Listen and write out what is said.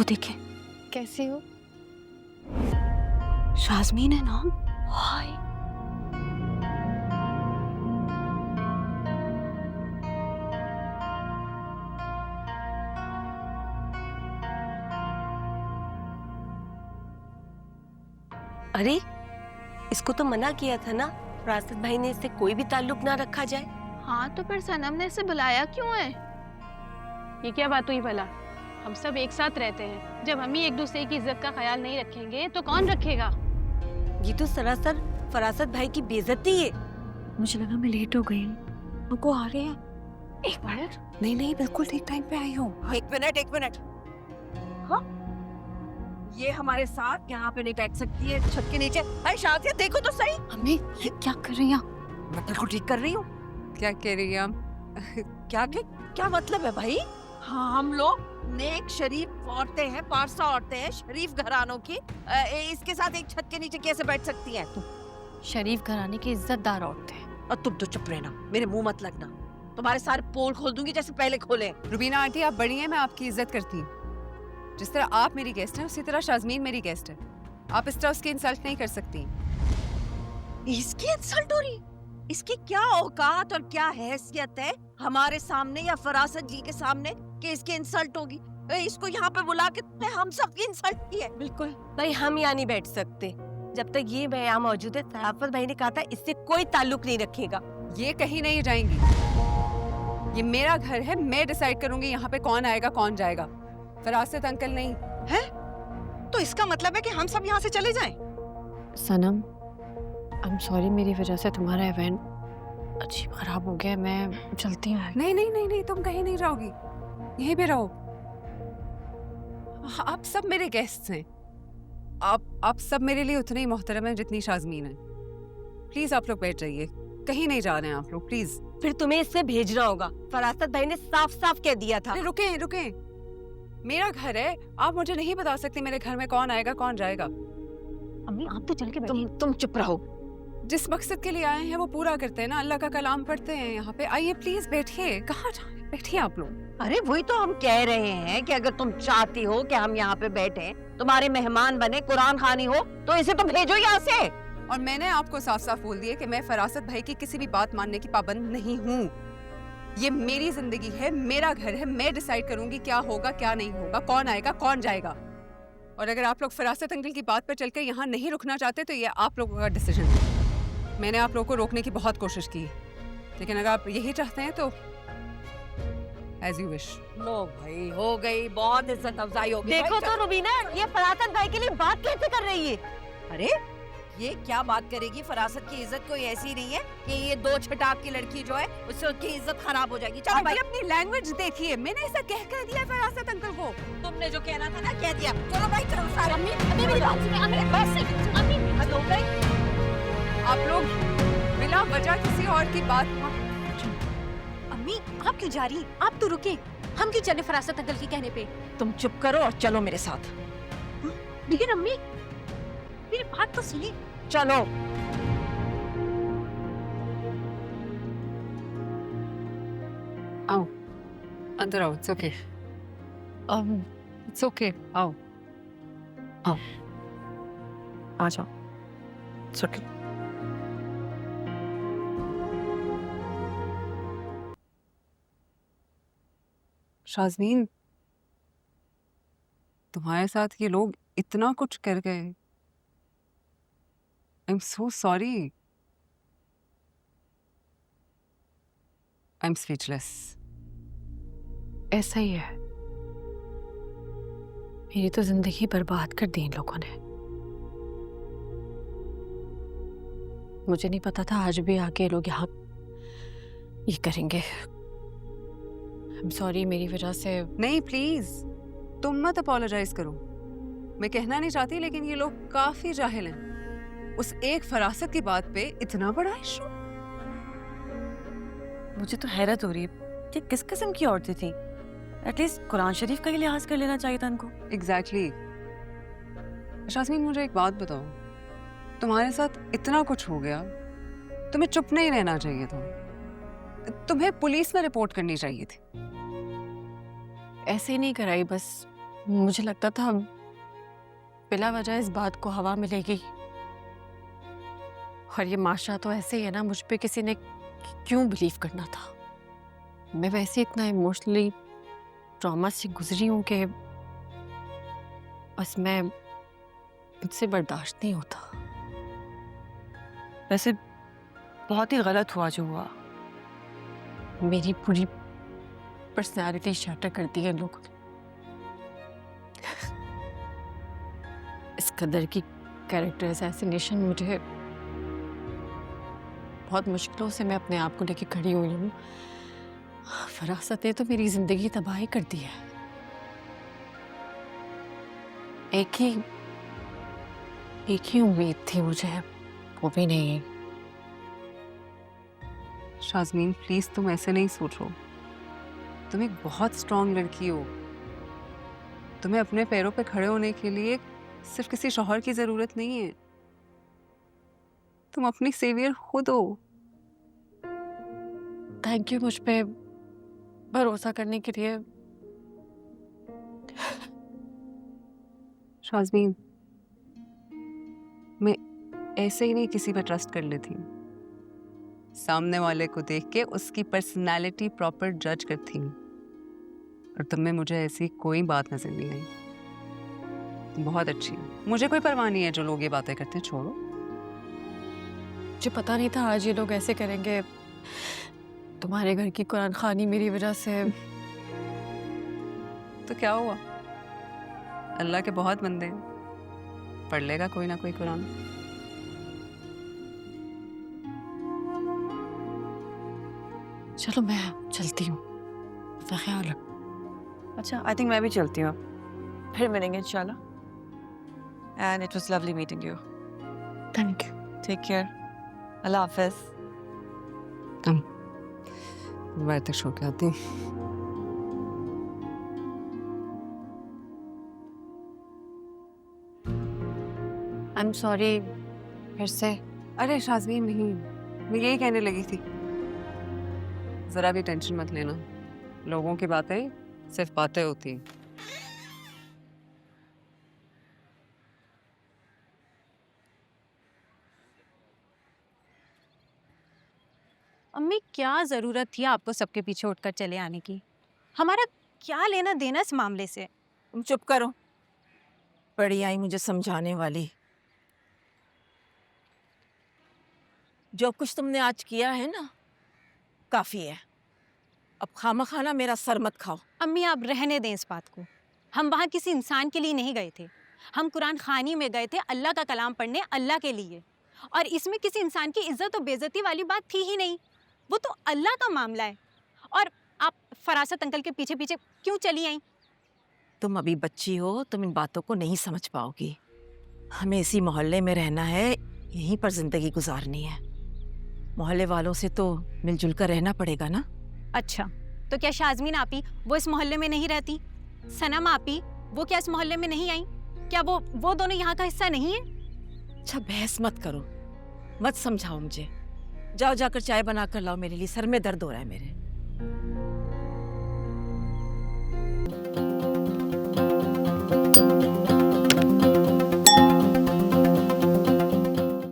देखें। कैसे हो? शाज़मीन है नाम। हाय। अरे, इसको तो मना किया था ना फरासत भाई ने, इससे कोई भी ताल्लुक ना रखा जाए। हाँ तो फिर सनम ने इसे बुलाया क्यों है? ये क्या बात हुई भला? हम सब एक साथ रहते हैं, जब हम ही एक दूसरे की इज्जत का ख्याल नहीं रखेंगे तो कौन रखेगा? ये तो सरासर फरासत भाई की बेइज्जती है। मुझे लगा मैं लेट हो गई हूँ। वो आ रहे हैं। एक मिनट। नहीं नहीं, बिल्कुल ठीक टाइम पे आई हूँ। एक मिनट। हाँ, ये हमारे साथ यहाँ पे नहीं बैठ सकती है, छत के नीचे। अरे शाज़िया देखो तो सही। अम्मी ये क्या कर रही हैं? मैं बिल्कुल ठीक कर रही हूँ। क्या कह रही हैं आप? क्या मतलब है भाई? हाँ, हम लोग नेक शरीफ औरतें हैं, पारसा औरतें हैं, शरीफ घरानों की। इसके साथ एक छत के नीचे कैसे बैठ सकती हैं? शरीफ घराने की इज्जतदार औरत है। और तुम तो चुप रहना, मेरे मुंह मत लगना। तुम्हारे सारे पोल खोल दूंगी जैसे पहले खोले। रुबीना आंटी, आप बड़ी हैं, मैं आपकी इज्जत करती हूँ। जिस तरह आप मेरी गेस्ट हैं, उसी तरह शाज़मीन मेरी गेस्ट है। आप इस तरह उसकी इंसल्ट नहीं कर सकती। इसकी इंसल्ट हो रही? इसकी क्या औकात और क्या हैसियत है हमारे सामने या फरासत जी के सामने कि इसकी इंसल्ट होगी? इसको यहाँ पे बुला के तुमने हम सब की इंसल्ट की है। बिल्कुल भाई, हम यहाँ नहीं बैठ सकते जब तक ये यहाँ मौजूद है। सराफत भाई ने कहा था इससे कोई ताल्लुक नहीं रखेगा। ये कहीं नहीं जाएंगी। ये मेरा घर है, मैं डिसाइड करूंगी यहाँ पे कौन आएगा कौन जाएगा। फरासत अंकल नहीं है। तो इसका मतलब है कि हम सब यहाँ से चले जाएं? सनम, आई एम सॉरी, मेरी वजह से तुम्हारा इवेंट अजीब खराब हो गया। मैं चलती हूँ। नहीं नहीं नहीं नहीं, तुम कहीं नहीं जाओगी, यहीं पे रहो। आप सब मेरे गेस्ट्स हैं। आप सब मेरे लिए उतने ही मोहतरम हैं जितनी शाज़मीन है। प्लीज आप लोग बैठ जाइए, कहीं नहीं जा रहे हैं आप लोग, प्लीज। फिर तुम्हें इससे भेजना होगा। फरासत भाई ने साफ साफ कह दिया था। रुके रुके, मेरा घर है, आप मुझे नहीं बता सकते मेरे घर में कौन आएगा कौन जाएगा। अम्मी आप तो चल के बैठिए। तुम चुप रहो। जिस मकसद के लिए आए हैं वो पूरा करते हैं ना, अल्लाह का कलाम पढ़ते हैं यहाँ पे। आइए प्लीज बैठिए। कहाँ जा रहे हैं? बैठिए आप लोग। अरे वही तो हम कह रहे हैं कि अगर तुम चाहती हो कि हम यहाँ पे बैठे, तुम्हारे मेहमान बने, कुरान खानी हो, तो इसे तो भेजो यहाँ से। और मैंने आपको साफ साफ बोल दिया कि मैं फरासत भाई की किसी भी बात मानने की पाबंद नहीं हूँ। ये मेरी जिंदगी है, मेरा घर है, मैं डिसाइड करूंगी क्या होगा क्या नहीं होगा, कौन आएगा कौन जाएगा। और अगर आप लोग फरासत अंकल की बात पर चलकर यहाँ नहीं रुकना चाहते तो ये आप लोगों का डिसीजन है। मैंने आप लोगों को रोकने की बहुत कोशिश की, लेकिन अगर आप यही चाहते हैं तो एज यू विश। लो भाई, हो गई, बहुत इज्जत अफजाई हो गई। देखो तो रुबीना, ये फरासत भाई के लिए बात कैसे कर रही है? अरे ये क्या बात करेगी? फरासत की इज्जत कोई ऐसी नहीं है कि ये दो छटाक की लड़की जो है उससे उसकी इज्जत खराब हो जाएगी। चलो भाई, अपनी लैंग्वेज देखिए, मैंने ऐसा कह दिया फरासत अंकल को। तुमने जो कहना था ना कह दिया। चलो भाई चलो सारे। अम्मी मेरी बात सुनिए। अम्मी बस अम्मी हद हो गई। आप लोग बिना वजह किसी और की बात। अम्मी आप क्यों जा रही? आप तो रुके, हम क्यों चले फरासत अंकल के कहने पे? तुम चुप करो और चलो मेरे साथ। लेकिन अम्मी मेरी बात तो सुनिए। चलो। आओ अंदर आओ, इट्स ओके, इट्स ओके, आओ आओ आ जाओ। It's okay. शाज़मीन, तुम्हारे साथ ये लोग इतना कुछ कर गए। I am so sorry. I am speechless. ऐसा ही है, मेरी तो जिंदगी बर्बाद कर दी इन लोगों ने। मुझे नहीं पता था आज भी आके लोग यहाँ ये करेंगे। आई एम सॉरी, मेरी वजह से। नहीं प्लीज, तुम मत अपोलोजाइज करो। मैं कहना नहीं चाहती, लेकिन ये लोग काफी जाहिल हैं। उस एक फरासत की बात पे इतना बड़ा इशू। मुझे तो हैरत हो रही है कि किस किस्म की औरतें थी। एटलीस्ट कुरान शरीफ का ही लिहाज कर लेना चाहिए था इनको। एग्जैक्टली। शाज़मीन मुझे एक बात बताओ, तुम्हारे साथ इतना कुछ हो गया, तुम्हें चुप नहीं रहना चाहिए था। तुम्हें पुलिस में रिपोर्ट करनी चाहिए थी। ऐसे ही नहीं कराई, बस मुझे लगता था बिला वजह इस बात को हवा मिलेगी, और ये माशरा तो ऐसे ही है ना, मुझ पे किसी ने क्यों बिलीव करना था। मैं वैसे इतना इमोशनली ट्रॉमा से गुजरी हूँ कि बस मैं मुझसे बर्दाश्त नहीं होता। वैसे बहुत ही गलत हुआ जो हुआ। मेरी पूरी पर्सनालिटी शैटर कर दी है लोगों ने। इस कदर की कैरेक्टर असैसिनेशन मुझे बहुत मुश्किलों से मैं अपने आप को लेके खड़ी हुई हूँ। फरासत ने तो मेरी जिंदगी तबाही कर दी है। एक ही उम्मीद थी मुझे, वो भी नहीं। शाज़मीन प्लीज तुम ऐसे नहीं सोचो। तुम एक बहुत स्ट्रांग लड़की हो। तुम्हें अपने पैरों पे खड़े होने के लिए सिर्फ किसी शौहर की जरूरत नहीं है। तुम अपनी सेवियर खुद हो। थैंक यू मुझ पे भरोसा करने के लिए। शाज़मीन मैं ऐसे ही नहीं किसी पर ट्रस्ट कर लेती। सामने वाले को देख के उसकी पर्सनालिटी प्रॉपर जज करती हूँ, और तुम में मुझे ऐसी कोई बात नजर नहीं आई। तुम बहुत अच्छी हो। मुझे कोई परवाह नहीं है जो लोग ये बातें करते हैं, छोड़ो। मुझे पता नहीं था आज ये लोग ऐसे करेंगे। तुम्हारे घर की कुरान खानी मेरी वजह से। तो क्या हुआ, अल्लाह के बहुत बंदे हैं, पढ़ लेगा कोई ना कोई कुरान। चलो मैं चलती हूँ, अपना ख्याल रखो। अच्छा, आई थिंक मैं भी चलती हूँ। फिर मिलेंगे इंशाल्लाह। And it was lovely meeting you. Thank you. Take care. अल्लाह हाफिज। मैं तक सो के आती हूँ। आई एम सॉरी फिर से। अरे शाज़मीन नहीं, मैं यही कहने लगी थी, जरा भी टेंशन मत लेना। लोगों की बातें सिर्फ बातें होती हैं। अम्मी क्या ज़रूरत थी आपको सबके पीछे उठकर चले आने की? हमारा क्या लेना देना इस मामले से? तुम चुप करो। बड़ी आई मुझे समझाने वाली। जो कुछ तुमने आज किया है ना, काफी है। अब खाना मेरा सर मत खाओ। अम्मी आप रहने दें इस बात को। हम वहाँ किसी इंसान के लिए नहीं गए थे, हम कुरान खानी में गए थे अल्लाह का कलाम पढ़ने, अल्लाह के लिए। और इसमें किसी इंसान की इज्जत और बेइज्जती वाली बात थी ही नहीं, वो तो अल्लाह का मामला है। और आप फरासत अंकल के पीछे पीछे क्यों चली आई? तुम अभी बच्ची हो, तुम इन बातों को नहीं समझ पाओगी। हमें इसी मोहल्ले में रहना है, यहीं पर जिंदगी गुजारनी है। मोहल्ले वालों से तो मिलजुल कर रहना पड़ेगा ना। अच्छा, तो क्या शाज़मीन आपी वो इस मोहल्ले में नहीं रहती? सनम आपी वो क्या इस मोहल्ले में नहीं आई? क्या वो दोनों यहाँ का हिस्सा नहीं है? अच्छा बहस मत करो, मत समझाओ मुझे। जाओ जाकर चाय बना कर लाओ मेरे लिए, सर में दर्द हो रहा है मेरे।